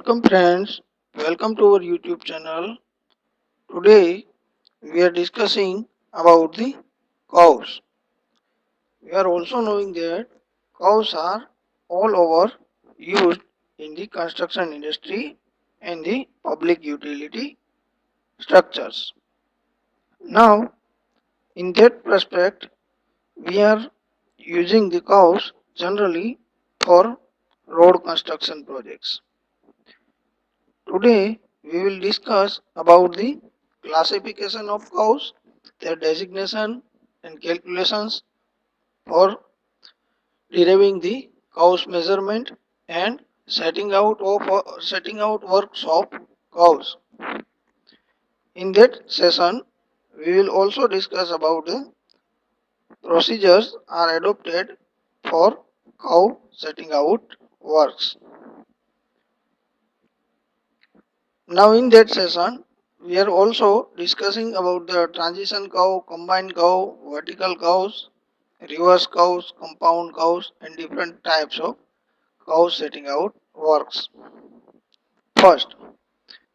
Welcome friends, welcome to our YouTube channel. Today we are discussing about the cows. We are also knowing that cows are all over used in the construction industry and the public utility structures. Now, in that respect, we are using the cows generally for road construction projects. Today we will discuss about the classification of cows, their designation and calculations for deriving the cow's measurement and setting out works of cows. In that session, we will also discuss about the procedures are adopted for cow setting out works. Now in that session, we are also discussing about the transition cow, combined cow, vertical cows, reverse cows, compound cows and different types of cow setting out works. First,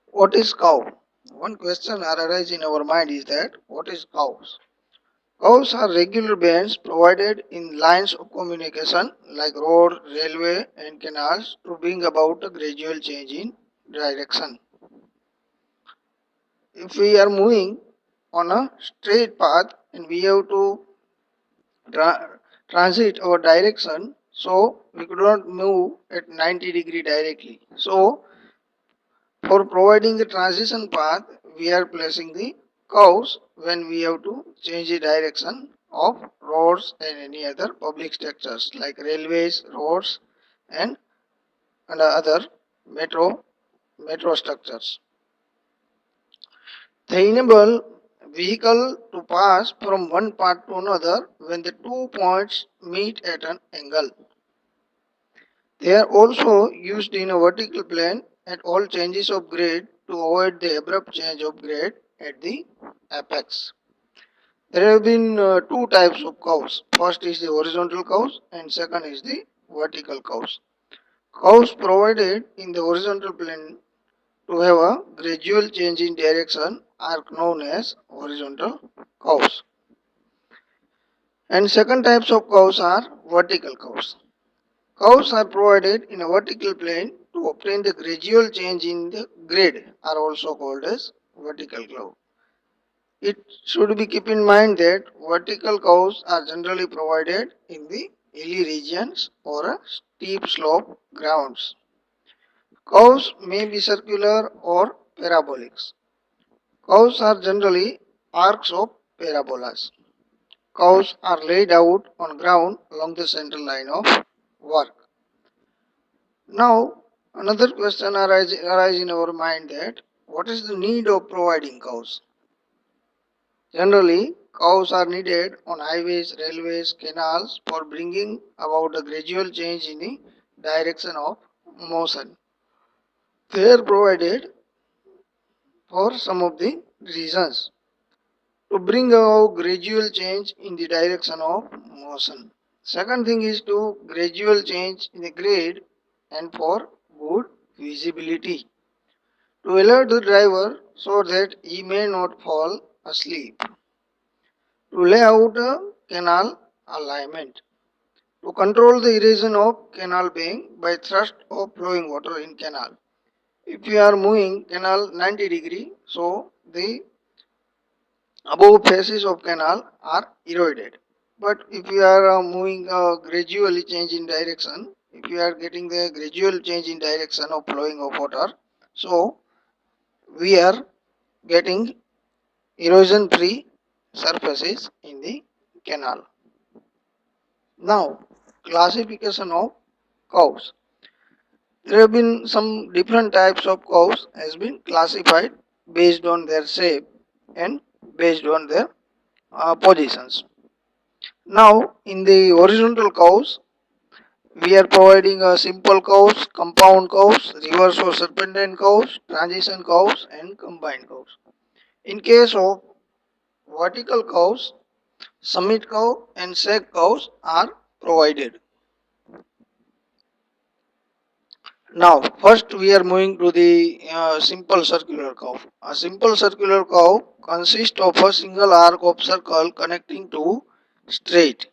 what is cow? One question arises in our mind is that what is cows? Cows are regular bands provided in lines of communication like road, railway and canals to bring about a gradual change in direction. If we are moving on a straight path and we have to transit our direction, so we could not move at 90-degree directly. So for providing the transition path, we are placing the curves when we have to change the direction of roads and any other public structures like railways, roads and other metro structures. They enable vehicle to pass from one part to another when the 2 points meet at an angle. They are also used in a vertical plane at all changes of grade to avoid the abrupt change of grade at the apex. There have been two types of cows. First is the horizontal cows and second is the vertical cows. Cows provided in the horizontal plane to have a gradual change in direction are known as horizontal cows. And second types of cows are vertical cows. Cows are provided in a vertical plane to obtain the gradual change in the grade are also called as vertical cow. It should be keep in mind that vertical cows are generally provided in the hilly regions or steep slope grounds. Cows may be circular or parabolic. Cows are generally arcs of parabolas. Cows are laid out on ground along the central line of work. Now, another question arises in our mind that what is the need of providing cows? Generally, cows are needed on highways, railways, canals for bringing about a gradual change in the direction of motion. They are provided for some of the reasons to bring about gradual change in the direction of motion. Second thing is to gradual change in the grade and for good visibility to alert the driver so that he may not fall asleep. To lay out a canal alignment. To control the erosion of canal bank by thrust of flowing water in canal. If we are moving canal 90-degree, so the above faces of canal are eroded. But if we are moving gradually change in direction, if we are getting the gradual change in direction of flowing of water, so we are getting erosion free surfaces in the canal. Now, classification of cows. There have been some different types of cows has been classified based on their shape and based on their positions. Now, in the horizontal cows, we are providing a simple cows, compound cows, reverse or serpentine cows, transition cows, and combined cows. In case of vertical cows, summit cow and sag cows are provided. Now, first we are moving to the simple circular curve. A simple circular curve consists of a single arc of circle connecting to straight.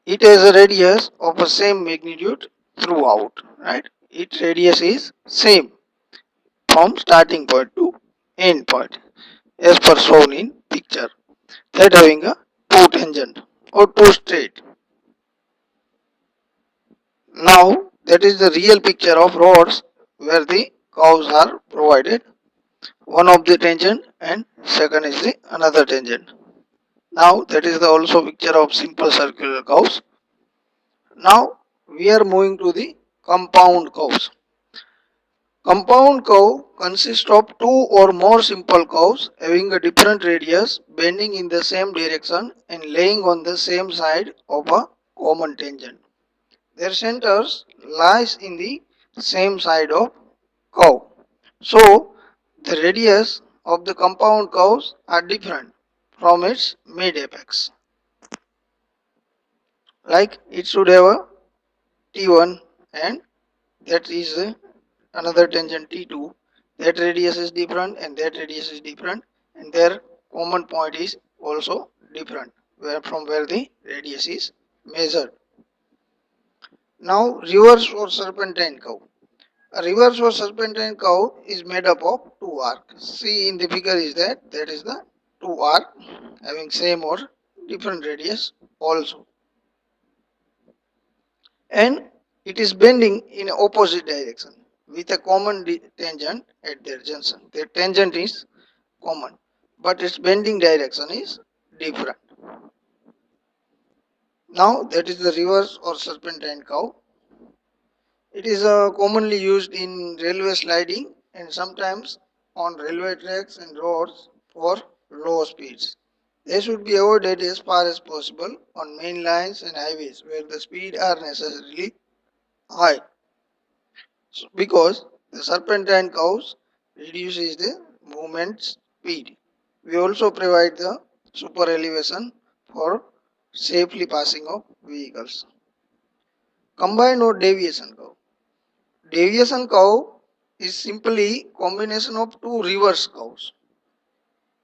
It has a radius of the same magnitude throughout, right? Its radius is same from starting point to end point, as per shown in picture. That having a two tangent or two straight. Now that is the real picture of rods where the curves are provided. One of the tangent and second is the another tangent. Now that is the also picture of simple circular curves. Now we are moving to the compound curves. Compound curve consists of two or more simple curves having a different radius, bending in the same direction and laying on the same side of a common tangent. Their centers lies in the same side of curve. So the radius of the compound curves are different from its mid apex. Like it should have a T1 and that is another tangent T2. That radius is different and that radius is different and their common point is also different from where the radius is measured. Now reverse or serpentine curve. A reverse or serpentine curve is made up of two arcs. See in the figure is that is the two arc having same or different radius also. And it is bending in opposite direction with a common tangent at their junction. Their tangent is common, but its bending direction is different. Now that is the reverse or serpentine curve. It is commonly used in railway sliding and sometimes on railway tracks and roads for low speeds. They should be avoided as far as possible on main lines and highways where the speed are necessarily high. So, because the serpentine curves reduces the movement speed. We also provide the super elevation for safely passing of vehicles. Combined or deviation curve. Deviation curve is simply combination of two reverse curves.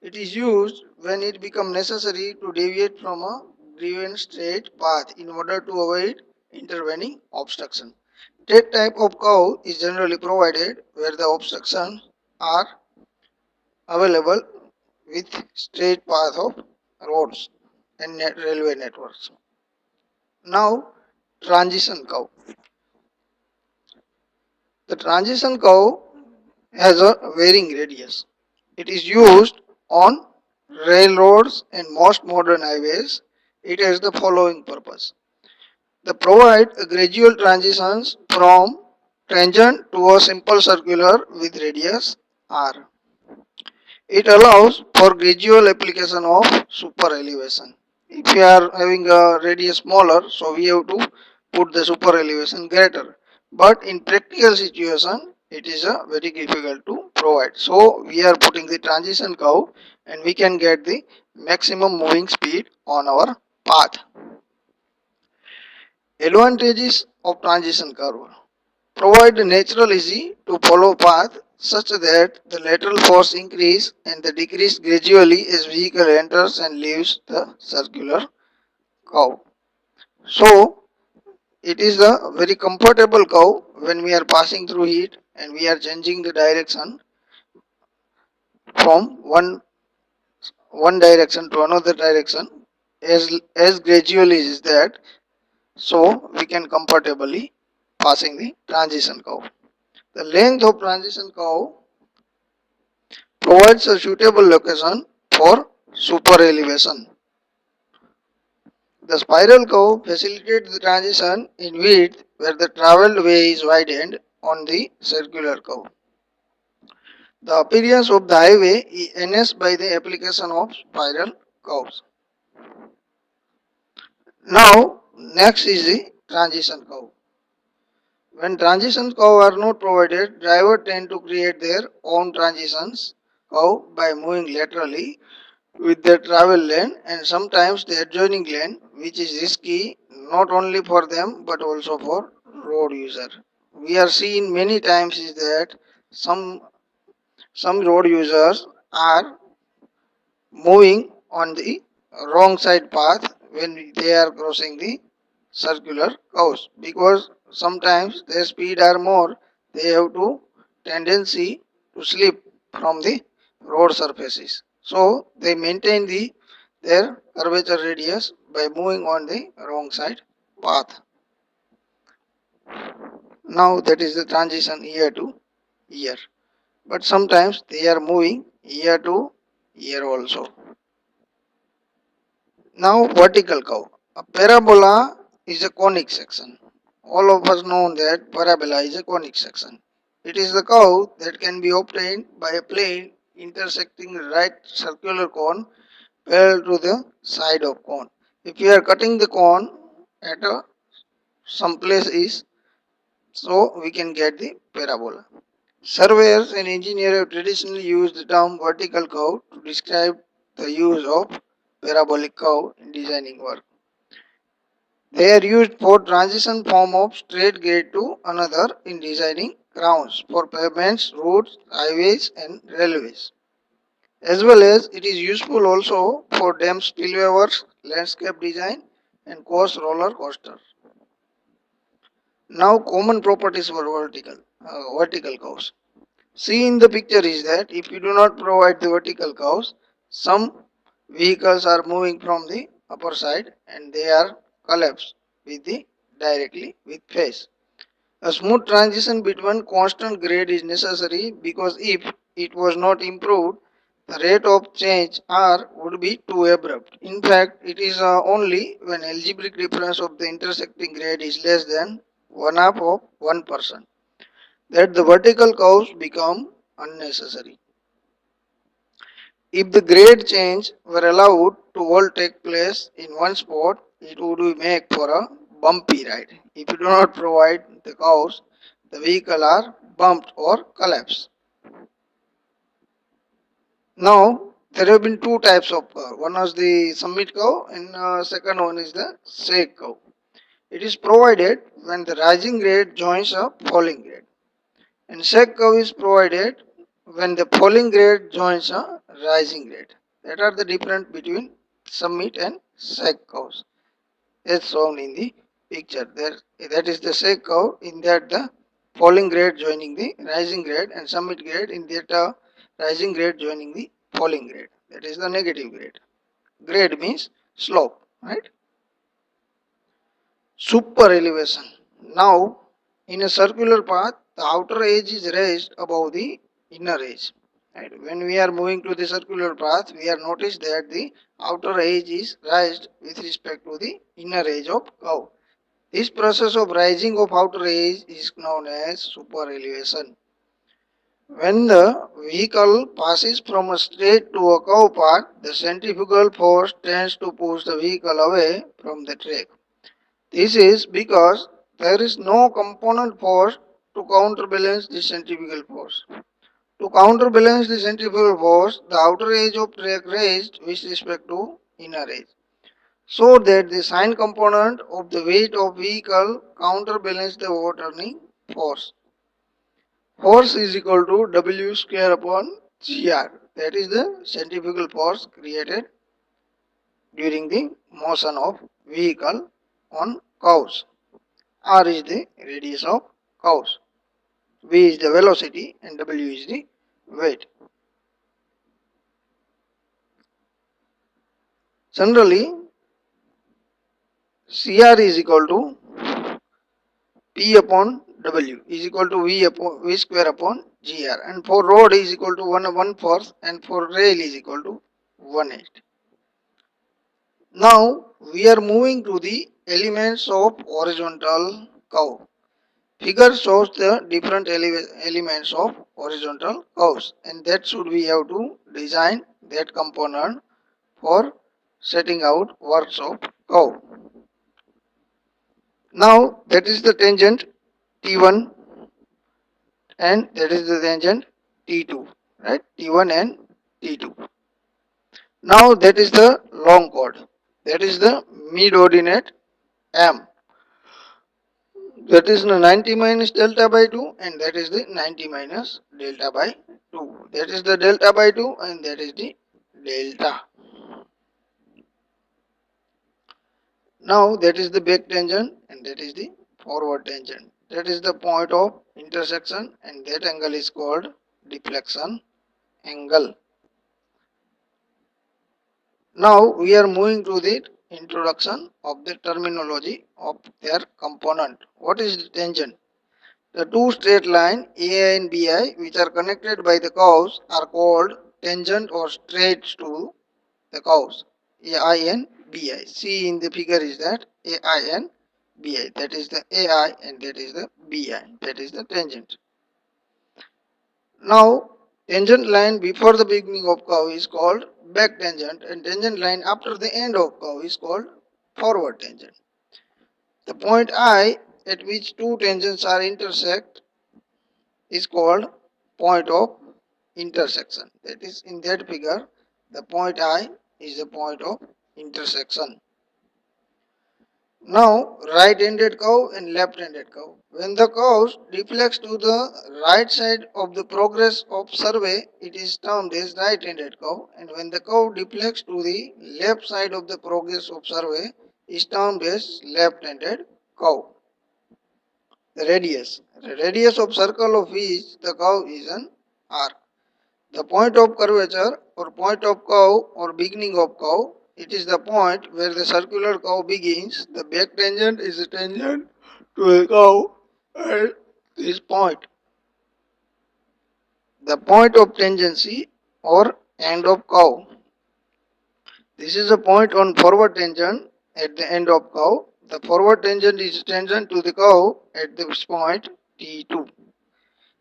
It is used when it becomes necessary to deviate from a given straight path in order to avoid intervening obstruction. That type of curve is generally provided where the obstructions are available with straight path of roads and railway networks. Now, transition curve. The transition curve has a varying radius. It is used on railroads and most modern highways. It has the following purpose. They provide a gradual transitions from tangent to a simple circular with radius r. It allows for gradual application of super elevation. If we are having a radius smaller, so we have to put the super elevation greater. But in practical situation, it is very difficult to provide. So we are putting the transition curve and we can get the maximum moving speed on our path. Advantages of transition curve. Provide a natural easy to follow path such that the lateral force increase and the decrease gradually as vehicle enters and leaves the circular curve. So it is a very comfortable curve when we are passing through it and we are changing the direction from one direction to another direction as gradually is that, so we can comfortably passing the transition curve. The length of transition curve provides a suitable location for super elevation. The spiral curve facilitates the transition in width where the traveled way is widened on the circular curve. The appearance of the highway is enhanced by the application of spiral curves. Now, next is the transition curve. When transition curves are not provided, drivers tend to create their own transitions curve by moving laterally with their travel lane and sometimes the adjoining lane, which is risky not only for them but also for road user. we are seeing many times is that some some road users are moving on the wrong side path when they are crossing the circular curves, because sometimes their speed are more, they have to tendency to slip from the road surfaces, so they maintain their curvature radius by moving on the wrong side path. Now that is the transition year to year, but sometimes they are moving year to year also. Now vertical curve. A parabola is a conic section. All of us know that parabola is a conic section. It is the curve that can be obtained by a plane intersecting the right circular cone parallel to the side of cone. If you are cutting the cone at some place is, so we can get the parabola. Surveyors and engineers have traditionally used the term vertical curve to describe the use of parabolic curve in designing work. They are used for transition from of straight grade to another in designing grounds for pavements, roads, highways and railways. As well as it is useful also for dam spillway works, landscape design and course roller coaster. Now common properties for vertical curves. See in the picture is that if you do not provide the vertical curves, some vehicles are moving from the upper side and they are collapsed with the directly with face. A smooth transition between constant grade is necessary, because if it was not improved, the rate of change R would be too abrupt. In fact, it is only when algebraic difference of the intersecting grade is less than 1/2 of 1% that the vertical curves become unnecessary. If the grade change were allowed to all take place in one spot, it would make for a bumpy ride. If you do not provide the curves, the vehicle are bumped or collapse. Now there have been two types of curve. One is the summit curve and second one is the sag curve. It is provided when the rising grade joins a falling grade. And sag curve is provided when the falling grade joins a rising grade. That are the difference between summit and sag curves as shown in the picture. There, that is the sag curve, in that the falling grade joining the rising grade and summit grade in that rising grade joining the falling grade. That is the negative grade. Grade means slope, right? Super elevation. Now, in a circular path, the outer edge is raised above the inner edge. Right? When we are moving to the circular path, we are noticed that the outer edge is raised with respect to the inner edge of curve. This process of rising of outer edge is known as super elevation. When the vehicle passes from a straight to a curve path, the centrifugal force tends to push the vehicle away from the track. This is because there is no component force to counterbalance the centrifugal force. To counterbalance the centrifugal force, the outer edge of track raised with respect to inner edge, so that the sign component of the weight of vehicle counterbalance the overturning force. Force is equal to W square upon GR. That is the centrifugal force created during the motion of vehicle on curves. R is the radius of curves, V is the velocity and W is the weight. Generally, CR is equal to P upon W is equal to V square upon GR, and for road is equal to 1/4 and for rail is equal to 1/8. Now we are moving to the elements of horizontal curve. Figure shows the different elements of horizontal curves, and that should we have to design that component for setting out works of curve. Now that is the tangent T1 and that is the tangent T2, right? T1 and T2. Now that is the long chord, that is the mid ordinate M. That is the 90 minus delta by 2, and that is the 90 minus delta by 2. That is the delta by 2 and that is the delta. Now that is the back tangent and that is the forward tangent. That is the point of intersection and that angle is called deflection angle. Now we are moving to the introduction of the terminology of their component. What is the tangent? The two straight lines AI and BI which are connected by the curves are called tangent or straight to the curves. AI and BI. See in the figure is that AI and BI. That is the AI and that is the BI. That is the tangent. Now tangent line before the beginning of curve is called back tangent and tangent line after the end of curve is called forward tangent. The point I at which two tangents are intersect is called point of intersection. That is in that figure the point I is the point of intersection. Now right-handed curve and left-handed curve. When the curve deflects to the right side of the progress of survey, it is termed as right-handed curve, and when the curve deflects to the left side of the progress of survey, is termed as left-handed curve. The radius of circle of which the curve is an arc. The point of curvature or point of curve or beginning of curve, it is the point where the circular curve begins. The back tangent is a tangent to a curve at this point. The point of tangency or end of curve. This is a point on forward tangent at the end of curve. The forward tangent is tangent to the curve at this point T2.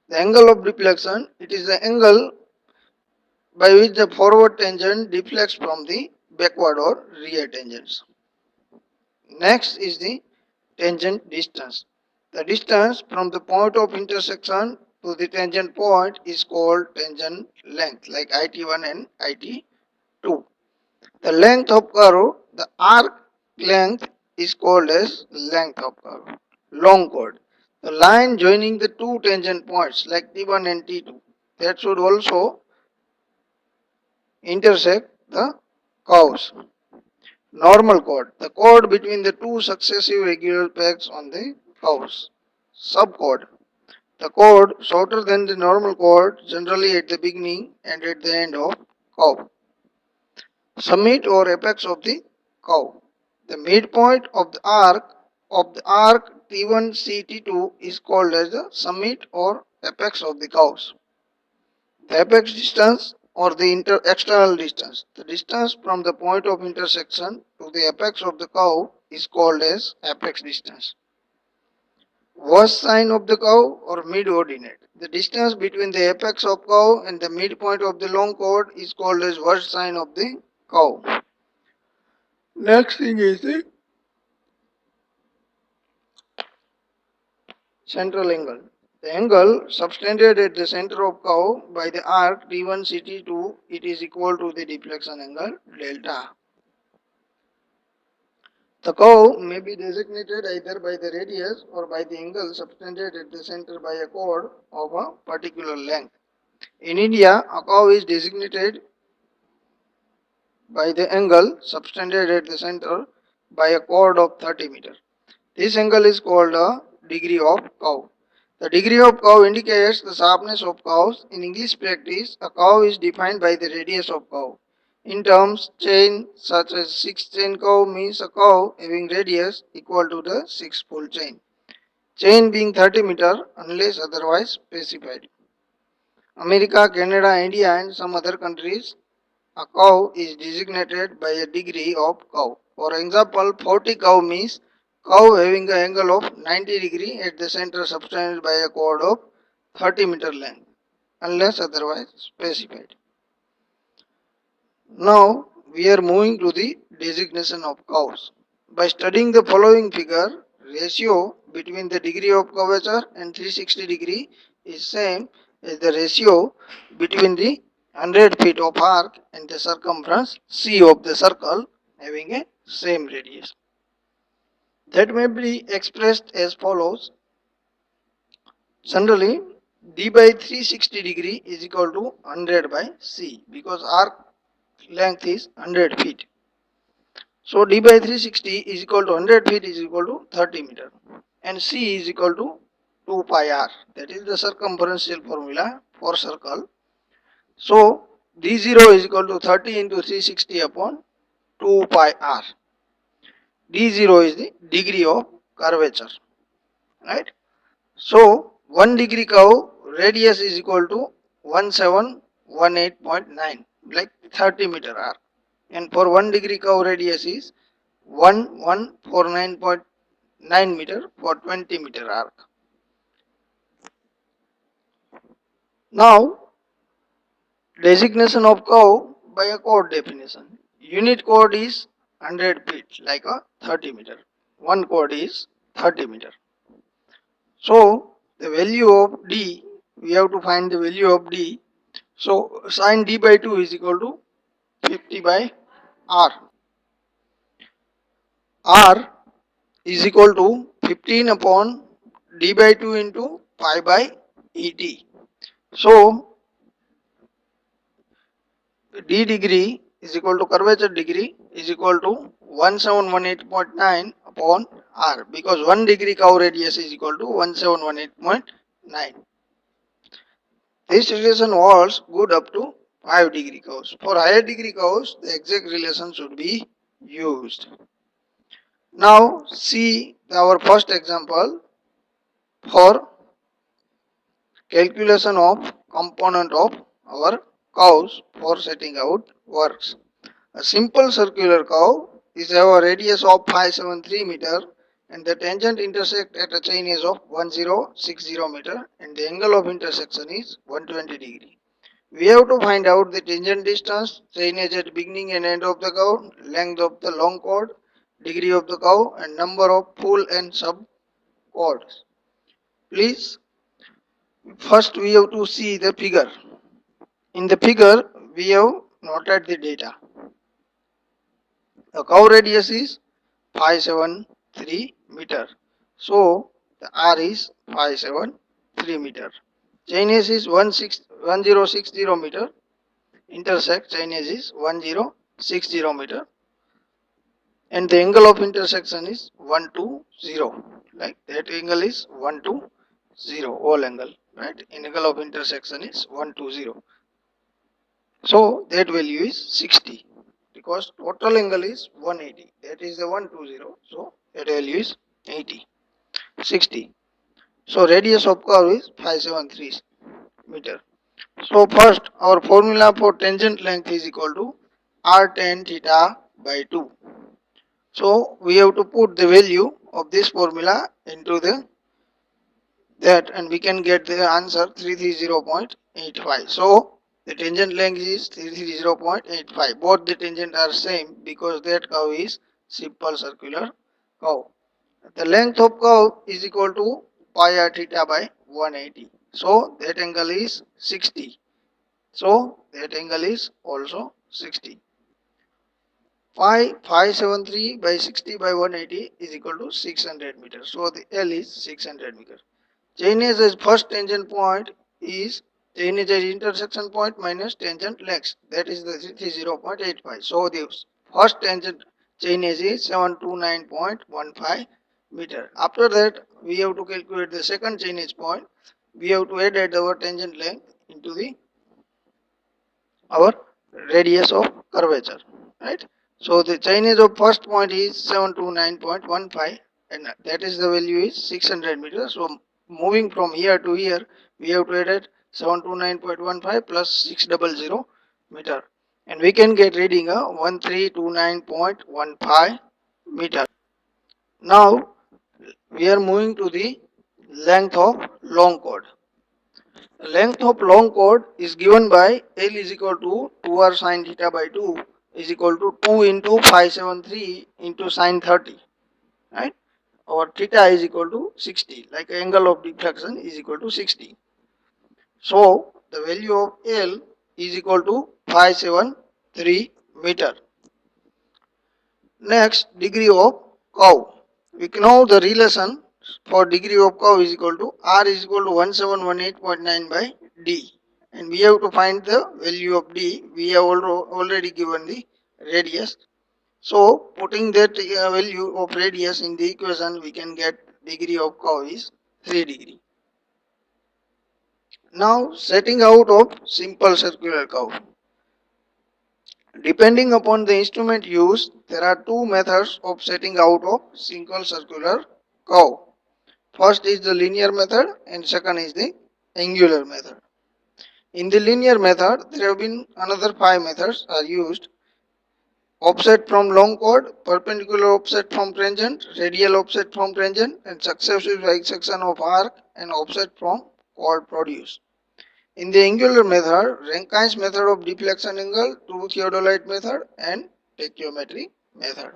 The angle of deflection, it is the angle by which the forward tangent deflects from the backward or rear tangents. Next is the tangent distance. The distance from the point of intersection to the tangent point is called tangent length, like IT1 and IT2. The length of curve, the arc length is called as length of curve. Long chord. The line joining the two tangent points like T1 and T2 that should also intersect the curves. Normal chord, the chord between the two successive regular pegs on the curves. Subchord, the chord shorter than the normal chord generally at the beginning and at the end of curve. Summit or apex of the curve. The midpoint of the arc T1 CT2 is called as the summit or apex of the curves. The apex distance or the external distance. The distance from the point of intersection to the apex of the curve is called as apex distance. Worst sign of the curve or mid ordinate. The distance between the apex of curve and the midpoint of the long chord is called as worst sign of the curve. Next thing is the central angle. The angle subtended at the center of curve by the arc T1 CT2, it is equal to the deflection angle delta. The curve may be designated either by the radius or by the angle subtended at the center by a chord of a particular length. In India, a curve is designated by the angle subtended at the center by a chord of 30 meters. This angle is called a degree of curve. The degree of curve indicates the sharpness of curves. In English practice, a curve is defined by the radius of curve. In terms chain such as 6-chain curve means a curve having radius equal to the 6 full chain. Chain being 30 meter unless otherwise specified. America, Canada, India and some other countries, a curve is designated by a degree of curve. For example, 40 curve means curve having an angle of 90 degree at the center subtended by a chord of 30 meter length unless otherwise specified. Now we are moving to the designation of curves. By studying the following figure, ratio between the degree of curvature and 360 degree is same as the ratio between the 100 feet of arc and the circumference C of the circle having a same radius. that may be expressed as follows. Generally, d by 360 degree is equal to 100 by c because arc length is 100 feet. So d by 360 is equal to 100 feet is equal to 30 meter and c is equal to 2 pi r. That is the circumferential formula for circle. So d0 is equal to 30 into 360 upon 2 pi r. d0 is the degree of curvature, right? So 1 degree curve radius is equal to 1718.9, like 30 meter arc, and for 1 degree curve radius is 1149.9 meter for 20 meter arc. Now designation of curve by a chord definition. Unit chord is 100 feet, like a 30 meter. One chord is 30 meter. So the value of d, we have to find the value of d. So sin d by 2 is equal to 50 by r. R is equal to 15 upon d by 2 into pi by et. So d degree is equal to curvature degree is equal to 1718.9 upon r, because 1 degree curve radius is equal to 1718.9. This relation holds good up to 5 degree curves. For higher degree curves, the exact relation should be used. Now see our first example for calculation of component of our curves for setting out works. A simple circular curve is have a radius of 573 meter and the tangent intersect at a chain edge of 1060 meter and the angle of intersection is 120 degree. We have to find out the tangent distance, chain edge at beginning and end of the curve, length of the long chord, degree of the curve and number of full and sub chords. Please, first we have to see the figure. In the figure, we have noted the data. The curve radius is 573 meter. So the R is 573 meter. Chain edge is 1060 meter. Intersect chain edge is 1060 meter. And the angle of intersection is 120. Like that angle is 120. All angle. Right? Angle of intersection is 120. So that value is 60. Because total angle is 180, that is the 120, so that value is 80, 60. So radius of curve is 573 meter. So first our formula for tangent length is equal to r tan theta by 2. So we have to put the value of this formula into the that and we can get the answer 330.85. So the tangent length is 330.85. Both the tangent are same because that curve is simple circular curve. The length of curve is equal to pi r theta by 180. So that angle is 60. So that angle is also 60. 573 by 60 by 180 is equal to 600 meters. So the L is 600 meters. Chain edge as first tangent point is chain edge as intersection point minus tangent length, that is the 0.85. So the first tangent chain edge is 729.15 meter. After that we have to calculate the second chain edge point. We have to add our tangent length into the our radius of curvature, right? So the chain edge of first point is 729.15 and that is the value is 600 meters. So moving from here to here, we have to add 729.15 plus 600 meter and we can get reading a 1329.15 meter. Now we are moving to the length of long chord. The length of long chord is given by L is equal to 2r sin theta by 2 is equal to 2 into 573 into sin 30, right? Or theta is equal to 60, like angle of deflection is equal to 60. So the value of L is equal to 573 meter. Next, degree of curve. we know the relation for degree of curve is equal to R is equal to 1718.9 by D, and we have to find the value of D. We have already given the radius, so putting that value of radius in the equation, we can get degree of curve is 3 degree. Now setting out of simple circular curve. Depending upon the instrument used, there are two methods of setting out of single circular curve. First is the linear method and second is the angular method. In the linear method, there have been another 5 methods are used: offset from long chord, perpendicular offset from tangent, radial offset from tangent, and successive bisection of arc and offset from chord produced. In the angular method, Rankine's method of deflection angle, true theodolite method, and tachyometry method.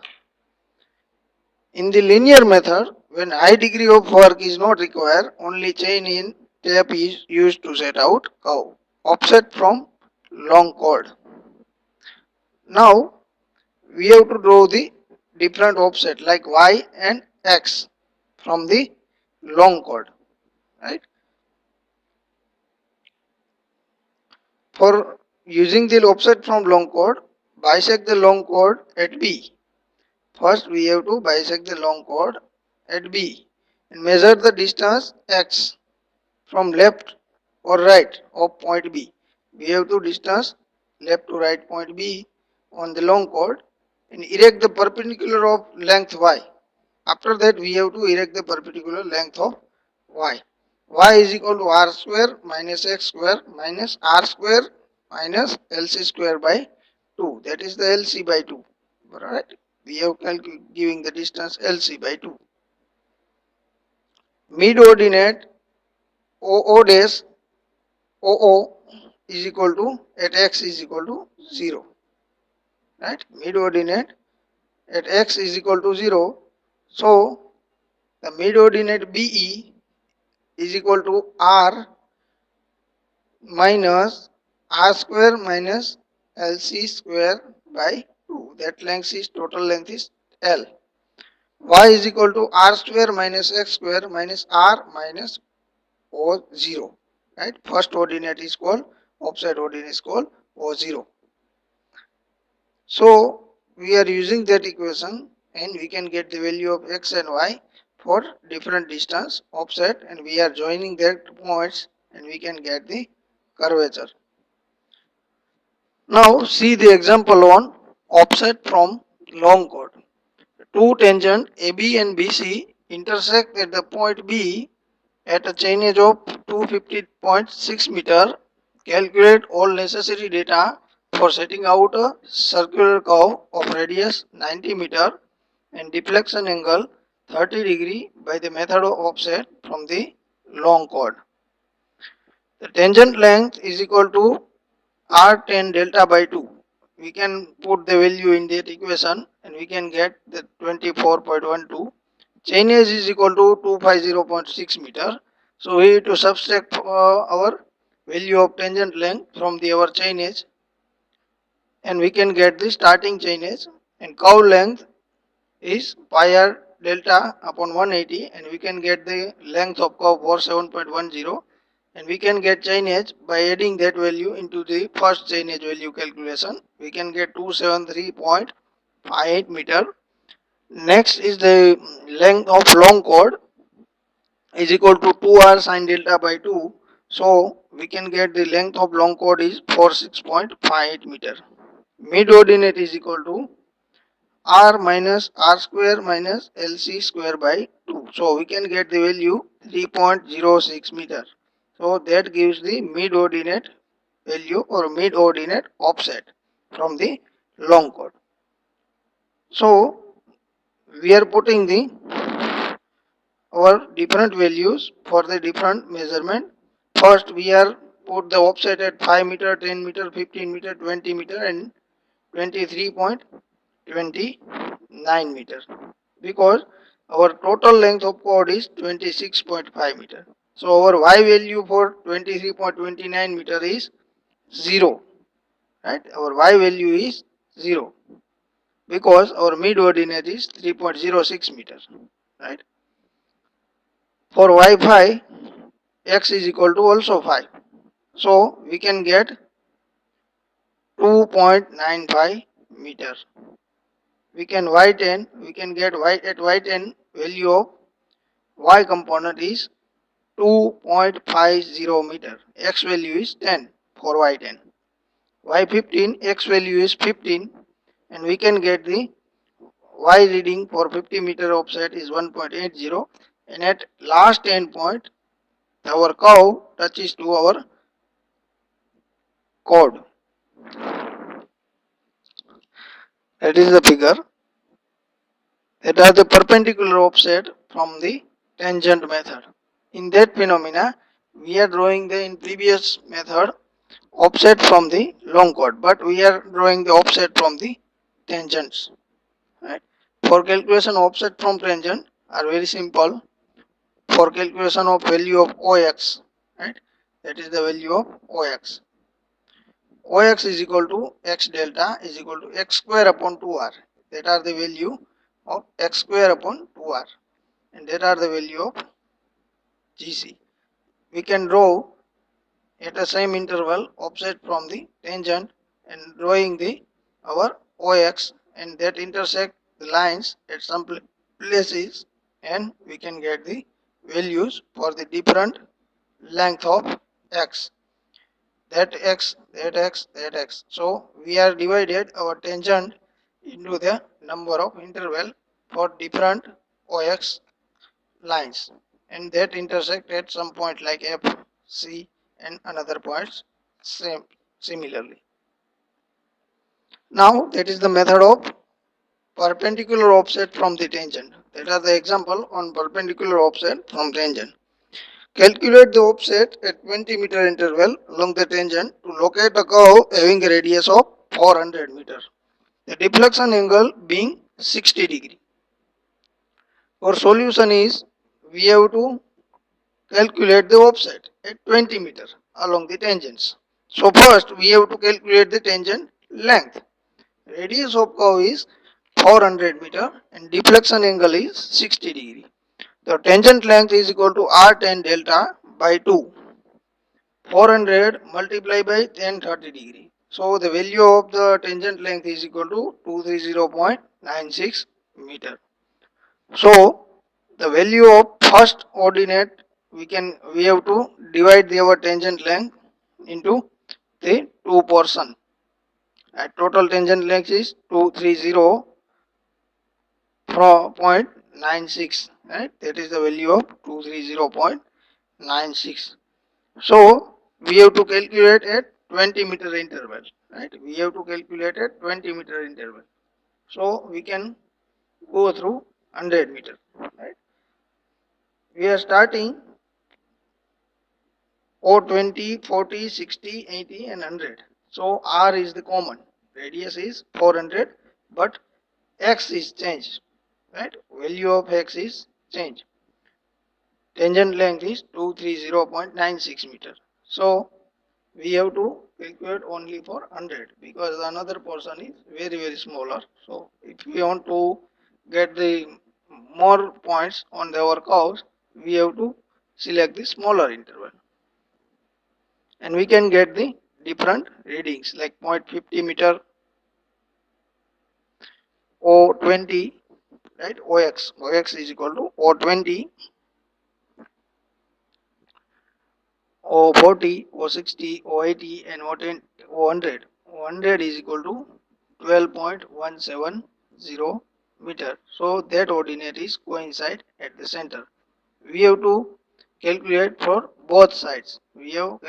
In the linear method, when high degree of work is not required, only chain in tape is used to set out curve. Offset from long chord. Now we have to draw the different offset like y and x from the long chord, right? For using the offset from long chord, bisect the long chord at B. First we have to bisect the long chord at B and measure the distance x from left or right of point B. We have to distance left to right point B on the long chord and erect the perpendicular of length y. After that we have to erect the perpendicular length of y. Y is equal to r square minus x square minus r square minus lc square by 2. That is the lc by 2. Alright. We have giving the distance lc by 2. Mid ordinate OO dash OO is equal to at x is equal to 0. Right? Mid ordinate at x is equal to 0. So the mid ordinate BE is equal to R minus R square minus LC square by 2. That length is total length is L. Y is equal to R square minus X square minus R minus O0. Right? First ordinate is called, opposite ordinate is called O0. So we are using that equation and we can get the value of x and y for different distance offset, and we are joining that points and we can get the curvature. Now see the example on offset from long chord. Two tangent AB and BC intersect at the point B at a chain edge of 250.6 meter. Calculate all necessary data for setting out a circular curve of radius 90 meter and deflection angle 30 degree by the method of offset from the long chord. The tangent length is equal to R10 delta by 2. We can put the value in that equation and we can get the 24.12. Chain edge is equal to 250.6 meter. So we have to subtract our value of tangent length from our chain edge and we can get the starting chain edge, and curve length is pi r delta upon 180 and we can get the length of curve for 7.10, and we can get chain edge by adding that value into the first chain edge value calculation. We can get 273.58 meter. Next is the length of long chord is equal to 2r sine delta by 2. So we can get the length of long chord is 46.58 meter. Mid ordinate is equal to r minus r square minus lc square by 2. So we can get the value 3.06 meter. So that gives the mid ordinate value or mid ordinate offset from the long chord. So we are putting the our different values for the different measurement. First we are put the offset at 5 meter, 10 meter, 15 meter, 20 meter and 23.29 meter, because our total length of chord is 26.5 meter. So our y value for 23.29 meter is 0. Right? Our y value is 0 because our mid ordinate is 3.06 meter. right? For y5, x is equal to also 5. So we can get 2.95 meter. We can get y at y10 value of y component is 2.50 meter. X value is 10 for y10. Y15 x value is 15, and we can get the y reading for 50 meter offset is 1.80, and at last endpoint our curve touches to our chord. That is the figure. That are the perpendicular offset from the tangent method. In that phenomena, we are drawing the in previous method offset from the long chord, but we are drawing the offset from the tangents. Right? For calculation offset from tangent are very simple. For calculation of value of OX, right? That is the value of OX. OX is equal to X delta is equal to X square upon 2R. That are the value of X square upon 2R. And that are the value of GC. We can draw at the same interval offset from the tangent and drawing the our OX, and that intersect the lines at some places, and we can get the values for the different length of X. That X, that X, that X. So we are divided our tangent into the number of interval for different OX lines, and that intersect at some point like F, C, and another points similarly. Now that is the method of perpendicular offset from the tangent. That are the example on perpendicular offset from tangent. Calculate the offset at 20 meter interval along the tangent to locate a curve having a radius of 400 meters. The deflection angle being 60 degree. Our solution is we have to calculate the offset at 20 meter along the tangents. So first we have to calculate the tangent length. Radius of curve is 400 meter and deflection angle is 60 degree. The tangent length is equal to R10 delta by 2. 400 multiplied by 1030 degree. So the value of the tangent length is equal to 230.96 meter. So the value of first ordinate we have to divide our tangent length into the two portion. At total tangent length is 230.96, right? That is the value of 230.96. So we have to calculate at 20 meter interval, right? We have to calculate at 20 meter interval. So we can go through 100 meter, right? We are starting O 20, 40, 60, 80 and 100. So R is the common. Radius is 400, but X is changed, right? Value of X is changed. Tangent length is 230.96 meter. So we have to calculate only for 100 because another portion is very smaller. So if we want to get the more points on our curves, we have to select the smaller interval, and we can get the different readings like 0.50 meter, O20, right? Ox is equal to O20, O40, O60, O80 and O100. O100 is equal to 12.170 meter. So that ordinate is coincide at the center. We have to calculate for both sides. We have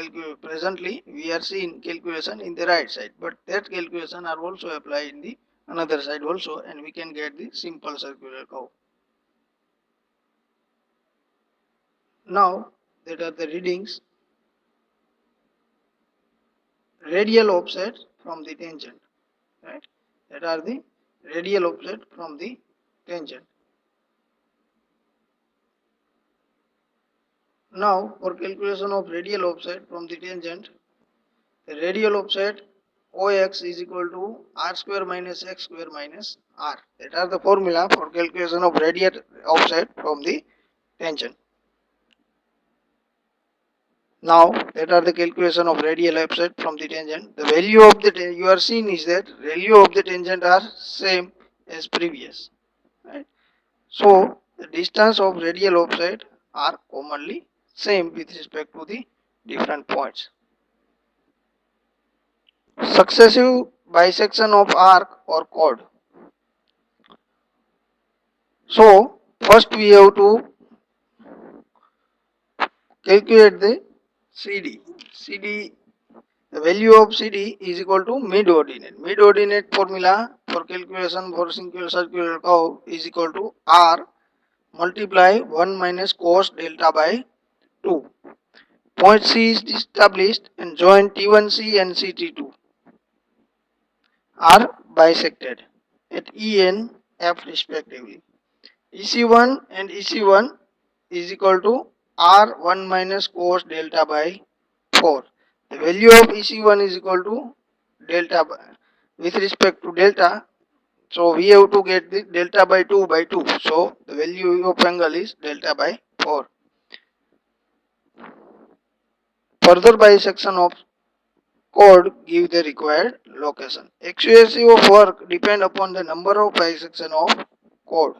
presently we are seeing calculation in the right side, but that calculation are also applied in the another side also, and we can get the simple circular curve. Now that are the readings. Radial offset from the tangent, right? That are the radial offset from the tangent. Now for calculation of radial offset from the tangent, the radial offset OX is equal to R square minus X square minus R. That are the formula for calculation of radial offset from the tangent. Now that are the calculation of radial offset from the tangent. The value of the you are seeing is that value of the tangent are same as previous. Right? So the distance of radial offset are commonly same with respect to the different points. Successive bisection of arc or chord. So first we have to calculate the CD. CD, the value of CD is equal to mid ordinate. Mid ordinate formula for calculation for single circular curve is equal to R multiply 1 minus cos delta by 2. Point C is established and joint T1C and CT2 are bisected at E and F respectively. EC1 and EC1 is equal to R1 minus cos delta by 4. The value of EC1 is equal to delta with respect to delta. So we have to get the delta by 2 by 2. So the value of angle is delta by 4. Further bisection of chord give the required location. Accuracy of work depend upon the number of bisection of chord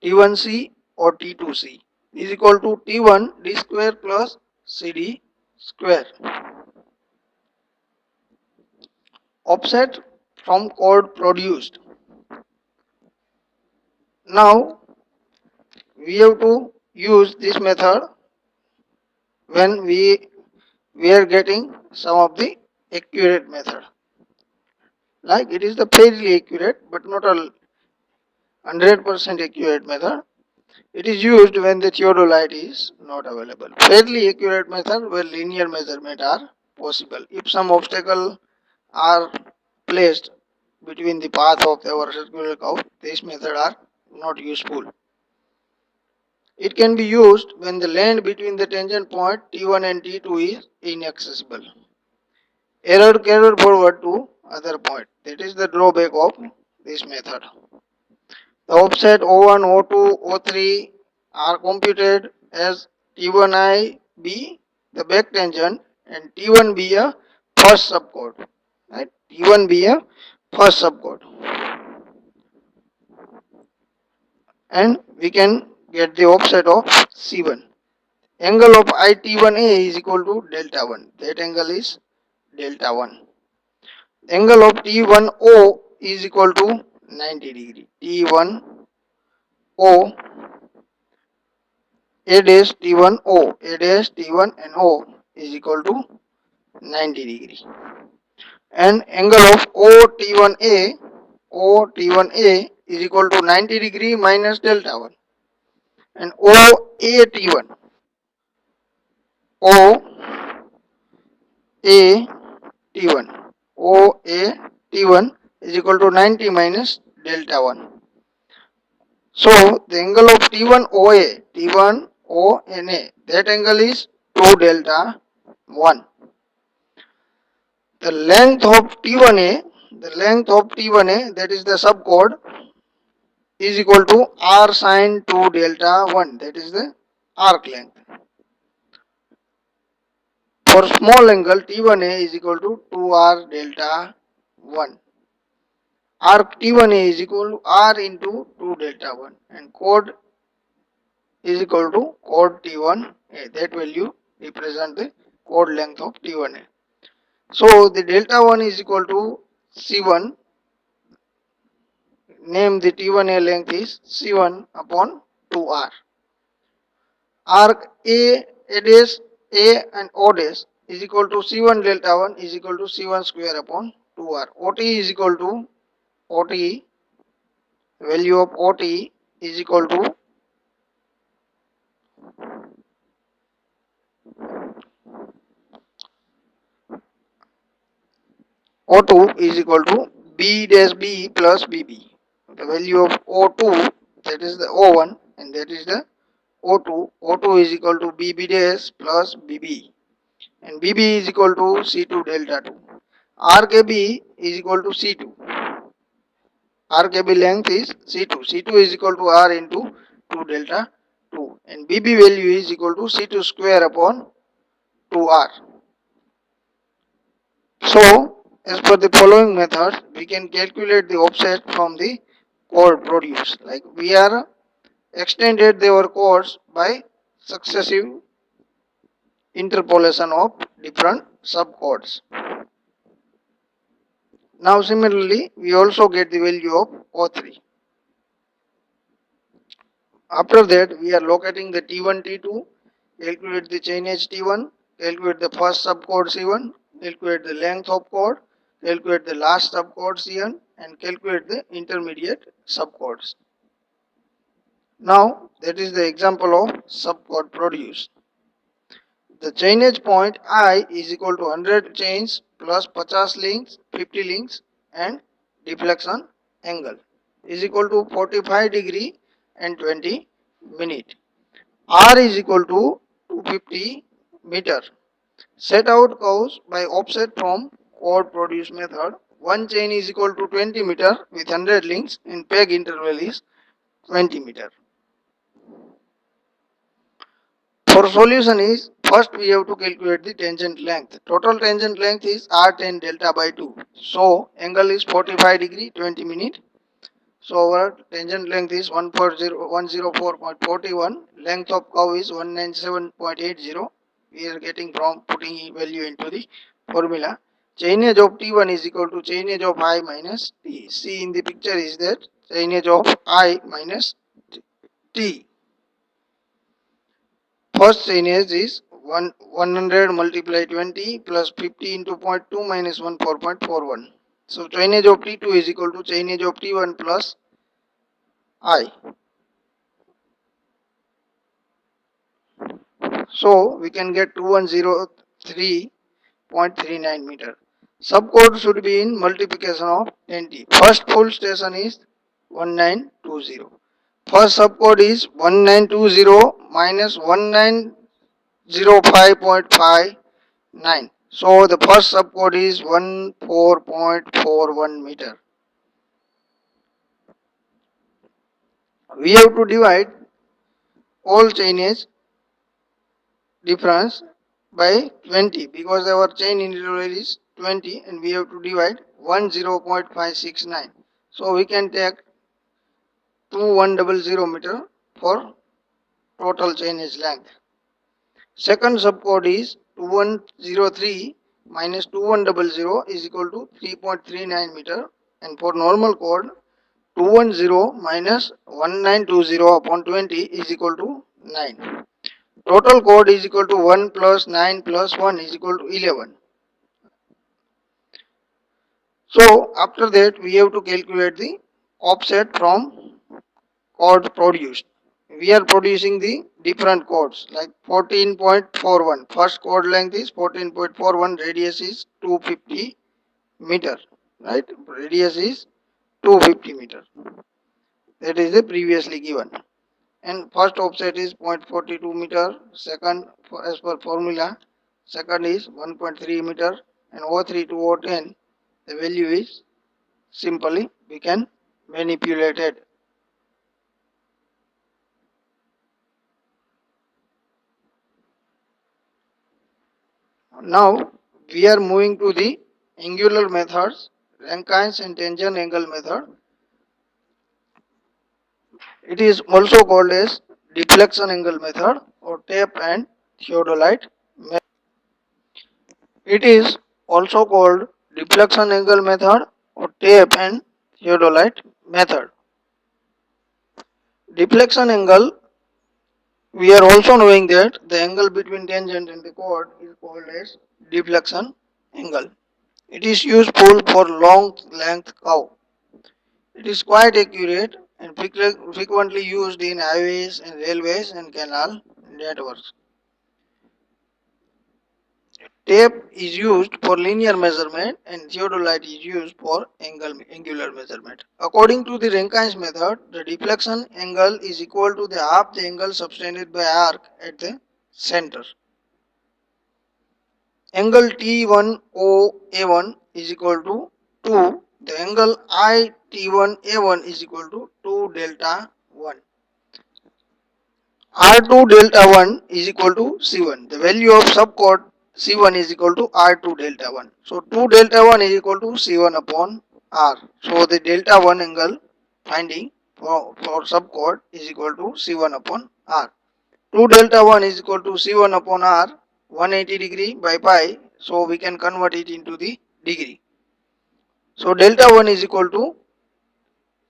T1C or T2C is equal to T1 D square plus CD square. Offset from chord produced. Now we have to use this method when we are getting some of the accurate method. Like it is the fairly accurate but not a 100% accurate method. It is used when the theodolite is not available. Fairly accurate method where linear measurement are possible. If some obstacle are placed between the path of our circular curve, this method are not useful. It can be used when the land between the tangent point T1 and T2 is inaccessible. Error carried forward to other point. That is the drawback of this method. The offset O1, O2, O3 are computed as T1I be the back tangent and T1 be a first subchord. Right? T1 be a first subchord. And we can get the offset of C1. Angle of IT1A is equal to delta 1. That angle is delta 1. Angle of T1O is equal to 90 degree. T1O A dash T1O, A dash T1 and O is equal to 90 degree. And angle of OT1A, OT1A is equal to 90 degree minus delta 1. And OAT1, OAT1, OAT1 is equal to 90 minus delta 1. So the angle of T1OA, T1ONA, that angle is 2 delta 1. The length of T1A, that is the subchord, is equal to R sine 2 delta 1, that is the arc length. For small angle T1A is equal to 2R delta 1. Arc T1A is equal to R into 2 delta 1 and chord is equal to chord T1A. That value represent the chord length of T1A. So the delta 1 is equal to C1. Name the T1A length is C1 upon 2R. Arc A dash, A and O dash is equal to C1 delta 1 is equal to C1 square upon 2R. OT is equal to OT, value of OT is equal to O2 is equal to B dash B plus BB. The value of O2, that is the O1 and that is the O2. O2 is equal to BB dash plus BB and BB is equal to C2 delta 2. RKB is equal to C2. RKB length is C2. C2 is equal to R into 2 delta 2 and BB value is equal to C2 square upon 2R. So, as per the following method, we can calculate the offset from the chord produced. Like we are extended their chords by successive interpolation of different subchords. Now similarly, we also get the value of O3. After that, we are locating the T1, T2, calculate the chain edge T1, calculate the first subchord C1, calculate the length of chord, calculate the last subchord C1 and calculate the intermediate subchords. Now that is the example of subchord produced. The chain edge point I is equal to 100 chains plus 50 links, 50 links and deflection angle is equal to 45 degree and 20 minute. R is equal to 250 meter. Set out curves by offset from chord produce method. One chain is equal to 20 meter with 100 links and peg interval is 20 meter. For solution is first we have to calculate the tangent length. Total tangent length is R10 delta by 2. So angle is 45 degree 20 minute. So our tangent length is 104.41. Length of curve is 197.80. We are getting from putting value into the formula. Chain edge of T1 is equal to chain edge of I minus T. See in the picture is that chain edge of I minus T. First chain edge is 100 multiply 20 plus 50 into 0.2 minus 14.41. So chain edge of T2 is equal to chain edge of T1 plus I. So we can get 2103.39 meter. Subchord should be in multiplication of 20. First full station is 1920. First subchord is 1920 minus 1905.59. So the first subchord is 14.41 meter. We have to divide all chainage difference by 20 because our chain interval is 20 and we have to divide 10.569. So we can take 2100 meter for total chainage length. Second subchord is 2103 minus 2100 is equal to 3.39 meter and for normal chord 210 minus 1920 upon 20 is equal to 9. Total chord is equal to 1 plus 9 plus 1 is equal to 11. So after that we have to calculate the offset from chord produced. We are producing the different chords like 14.41. First chord length is 14.41, radius is 250 meter. Right? Radius is 250 meter. That is the previously given. And first offset is 0.42 meter. Second, as per formula, second is 1.3 meter and O3 to O10. The value is simply we can manipulate it. Now we are moving to the angular methods, Rankines and tangent angle method. It is also called as deflection angle method or tape and theodolite method. It is also called deflection angle method or tape and theodolite method. Deflection angle, we are also knowing that the angle between tangent and the chord is called as deflection angle. It is useful for long length curve. It is quite accurate and frequently used in highways and railways and canal networks. Tape is used for linear measurement and theodolite is used for angular measurement. According to the Rankines method, the deflection angle is equal to the half the angle subtended by arc at the center. angle T1OA1 is equal to 2. The angle IT1A1 is equal to 2 delta 1. R2 delta 1 is equal to C1. The value of subchord C1 is equal to R2 delta 1. So 2 delta 1 is equal to C1 upon R. So the delta 1 angle finding for subchord is equal to C1 upon R. 2 delta 1 is equal to C1 upon R, 180 degree by pi. So we can convert it into the degree. So delta 1 is equal to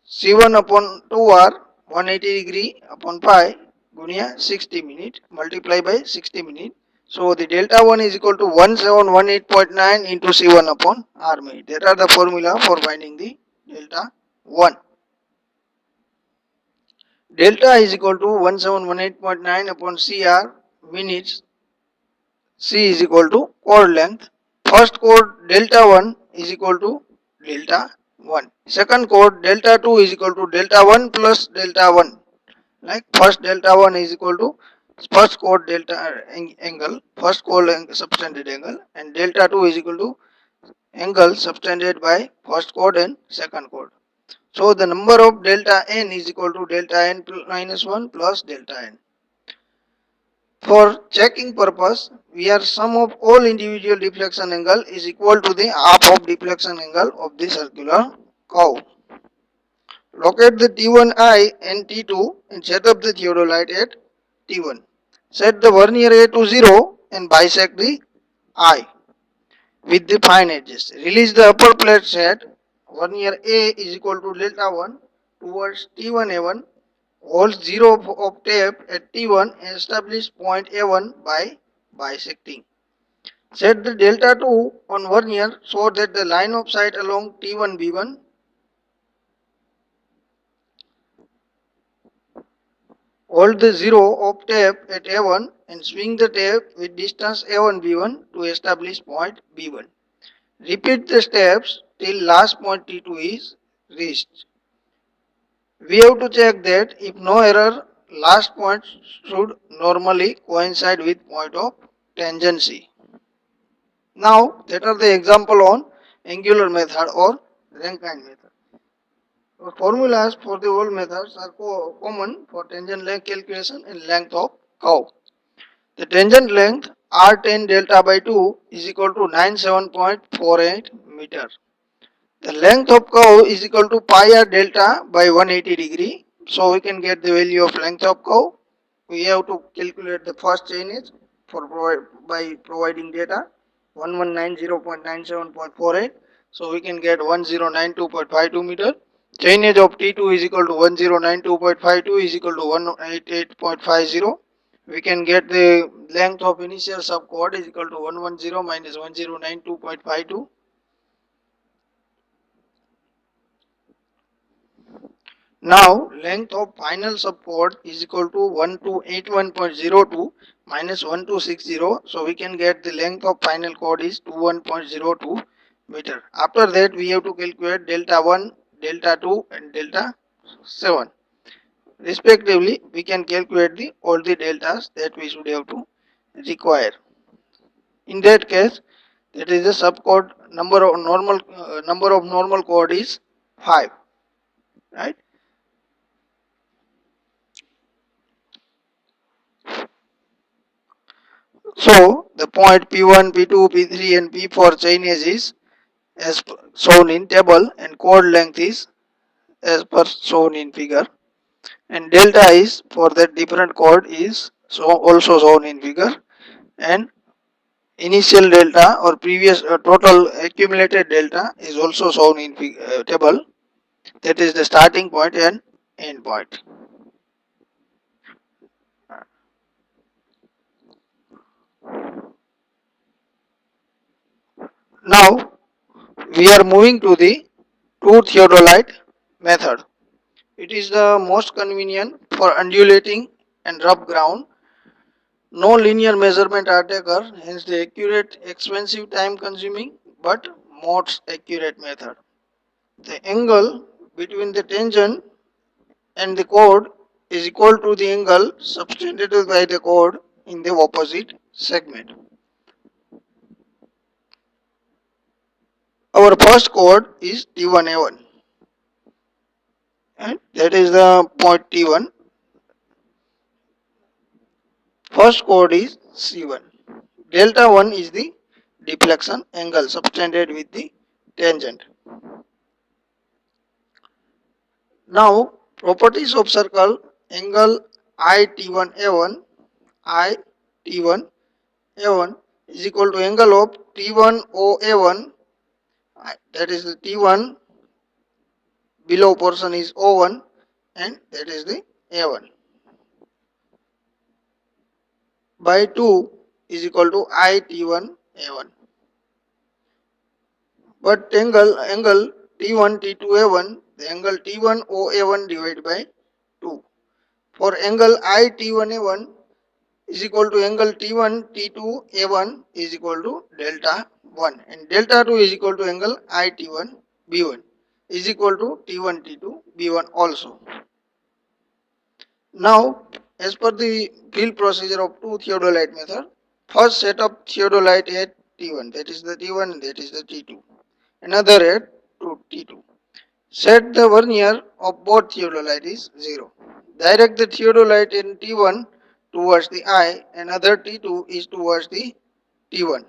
C1 upon 2R, 180 degree upon pi gunya 60 minute multiply by 60 minute. So the delta 1 is equal to 1718.9 into C1 upon R minute. That are the formula for finding the delta 1. Delta is equal to 1718.9 upon CR minutes. C is equal to chord length. First chord delta 1 is equal to delta 1. Second chord delta 2 is equal to delta 1 plus delta 1. Like first delta 1 is equal to first chord delta angle, first chord subtended angle, and delta 2 is equal to angle subtended by first chord and second chord. So the number of delta n is equal to delta n minus 1 plus delta n. For checking purpose, we are sum of all individual deflection angle is equal to the half of deflection angle of the circular curve. Locate the T1I and T2 and set up the theodolite at T1. Set the vernier A to 0 and bisect the eye with the fine edges. Release the upper plate set. Vernier A is equal to delta 1 towards T1A1. Hold 0 of tape at T1 and establish point A1 by bisecting. Set the delta 2 on vernier so that the line of sight along T1B1. Hold the 0 of tape at A1 and swing the tape with distance A1B1 to establish point B1. Repeat the steps till last point T2 is reached. We have to check that if no error, last point should normally coincide with point of tangency. Now that are the example on angular method or Rankine method. The formulas for the all methods are common for tangent length calculation and length of curve. The tangent length R10 delta by 2 is equal to 97.48 meter. The length of curve is equal to pi r delta by 180 degree. So we can get the value of length of curve. We have to calculate the first chainage by providing data 1190.97.48. So we can get 1092.52 meter. Chainage of T2 is equal to 1092.52 is equal to 188.50. We can get the length of initial subchord is equal to 110 minus 1092.52. Now length of final subchord is equal to 1281.02 minus 1260. So we can get the length of final chord is 21.02 meter. After that we have to calculate delta 1, delta 2 and delta 7. Respectively we can calculate all the deltas that we should have to require. In that case, that is the subchord number of normal chord is 5, right? So the point P1, P2, P3 and P4 chainage is as shown in table and chord length is as per shown in figure, and delta is for that different chord is also shown in figure, and initial delta or previous total accumulated delta is also shown in table, that is the starting point and end point. Now we are moving to the two theodolite method. It is the most convenient for undulating and rough ground. No linear measurement are taken, hence the accurate, expensive, time consuming but most accurate method. The angle between the tangent and the chord is equal to the angle subtended by the chord in the opposite segment. Our first chord is T1A1, and that is the point T1. First chord is C1. Delta 1 is the deflection angle subtended with the tangent. Now, properties of circle: angle IT1A1, IT1A1 is equal to angle of T1OA1, that is the T1 below portion is O1, and that is the A1, by 2 is equal to IT1A1. But angle T1 T2A1, the angle T1OA1 divided by 2. For angle IT1A1 is equal to angle T1 T2A1 is equal to delta 1, and delta 2 is equal to angle IT1 B1 is equal to T1 T2 B1 also. Now, as per the field procedure of two theodolite method, first set up theodolite at T1, that is the T1 and that is the T2, another at T2. Set the vernier of both theodolite is 0. Direct the theodolite in T1 towards the eye and other T2 is towards the T1.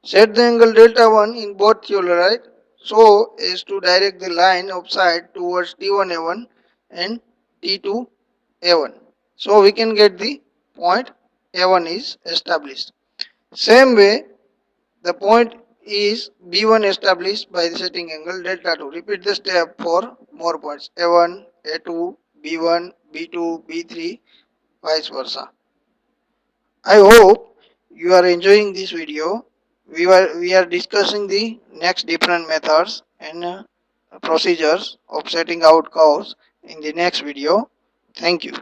Set the angle delta 1 in both theodolite so as to direct the line of sight towards T1A1 and T2A1. So we can get the point A1 is established. Same way, the point is B1 established by the setting angle delta 2. Repeat the step for more points: A1, A2, B1, B2, B3, vice versa. I hope you are enjoying this video. We are discussing the next different methods and procedures of setting out curves in the next video. Thank you.